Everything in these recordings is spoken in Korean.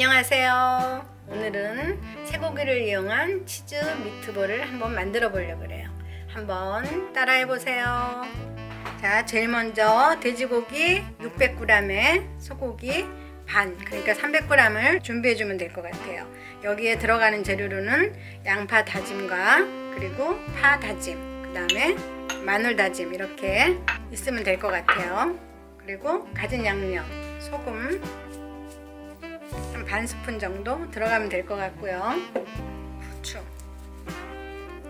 안녕하세요. 오늘은 쇠고기를 이용한 치즈 미트볼을 한번 만들어 보려고 그래요. 한번 따라해 보세요. 자, 제일 먼저 돼지고기 600g에 소고기 반, 그러니까 300g을 준비해 주면 될 것 같아요. 여기에 들어가는 재료로는 양파 다짐과 그리고 파 다짐, 그 다음에 마늘 다짐 이렇게 있으면 될 것 같아요. 그리고 가진 양념, 소금 한 반 스푼 정도 들어가면 될 것 같고요. 후추,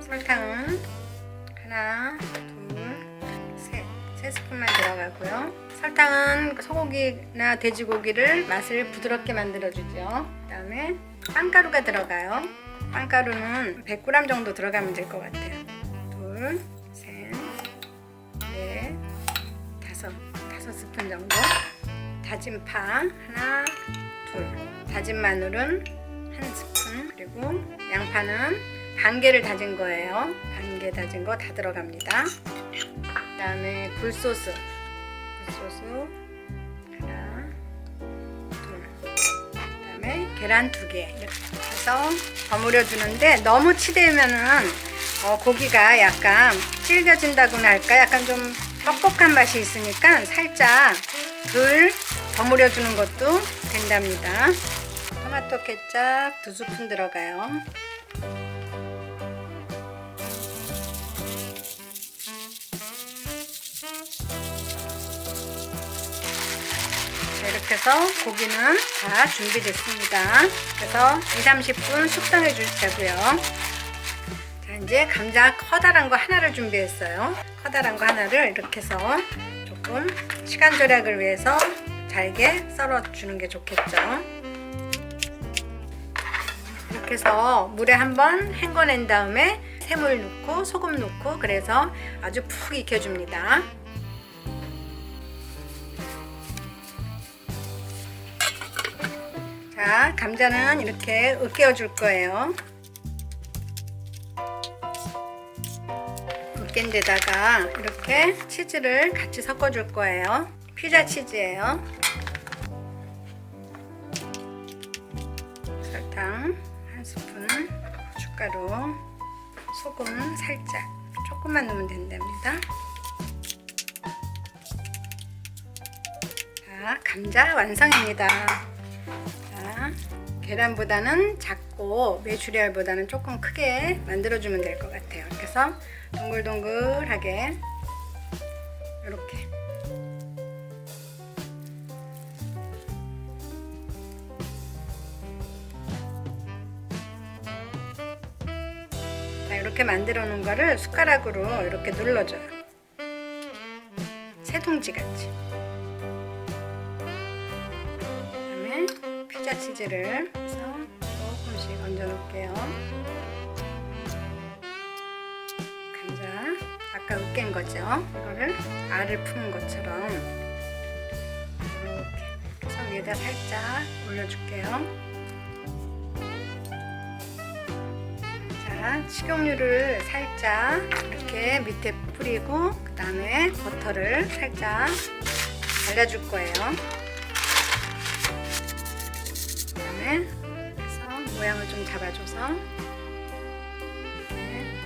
설탕은 하나, 둘, 세 스푼만 들어가고요. 설탕은 소고기나 돼지고기를 맛을 부드럽게 만들어주죠. 그 다음에 빵가루가 들어가요. 빵가루는 100g 정도 들어가면 될 것 같아요. 둘, 셋, 넷, 다섯 스푼 정도. 다진 파 하나, 둘. 다진 마늘은 한 스푼. 그리고 양파는 반 개를 다진 거예요. 반 개 다진 거 다 들어갑니다. 그 다음에 굴소스 하나, 둘. 그 다음에 계란 2개 이렇게 해서 버무려 주는데, 너무 치대면은 고기가 약간 질겨진다고나 할까, 약간 좀 뻑뻑한 맛이 있으니까 살짝 덜 버무려 주는 것도 된답니다. 토마토 케첩 2스푼 들어가요. 이렇게 해서 고기는 다 준비됐습니다. 그래서 2-30분 숙성해 주자고요. 자, 이제 감자 커다란 거 하나를 준비했어요. 커다란 거 하나를 이렇게 해서 조금 시간 절약을 위해서 잘게 썰어 주는 게 좋겠죠. 이렇게 해서 물에 한번 헹궈낸 다음에 새물 넣고 소금 넣고, 그래서 아주 푹 익혀줍니다. 자, 감자는 이렇게 으깨어 줄 거예요. 으깬 데다가 이렇게 치즈를 같이 섞어 줄 거예요. 피자 치즈예요. 설탕 한 스푼, 고춧가루, 소금 살짝, 조금만 넣으면 된답니다. 자, 감자 완성입니다. 자, 계란보다는 작고 메추리알보다는 조금 크게 만들어주면 될 것 같아요. 그래서 동글동글하게 이렇게. 자, 이렇게 만들어 놓은 거를 숟가락으로 이렇게 눌러줘요. 새둥지 같이. 그다음에 피자 치즈를 해서 조금씩 얹어 놓을게요. 감자 아까 으깬 거죠. 이거를 알을 푸는 것처럼 이렇게 해서 위에다 살짝 올려줄게요. 자, 식용유를 살짝 이렇게 밑에 뿌리고, 그 다음에 버터를 살짝 발라줄 거예요. 그 다음에 해서 모양을 좀 잡아줘서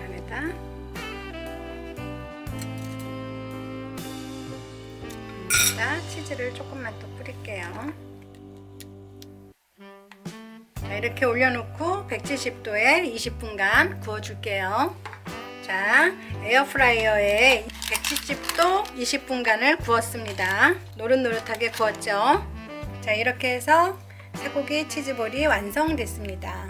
안에다 치즈를 조금만 또 뿌릴게요. 자, 이렇게 올려놓고 170도에 20분간 구워줄게요. 자, 에어프라이어에 170도 20분간을 구웠습니다. 노릇노릇하게 구웠죠. 자, 이렇게 해서 쇠고기 치즈볼이 완성됐습니다.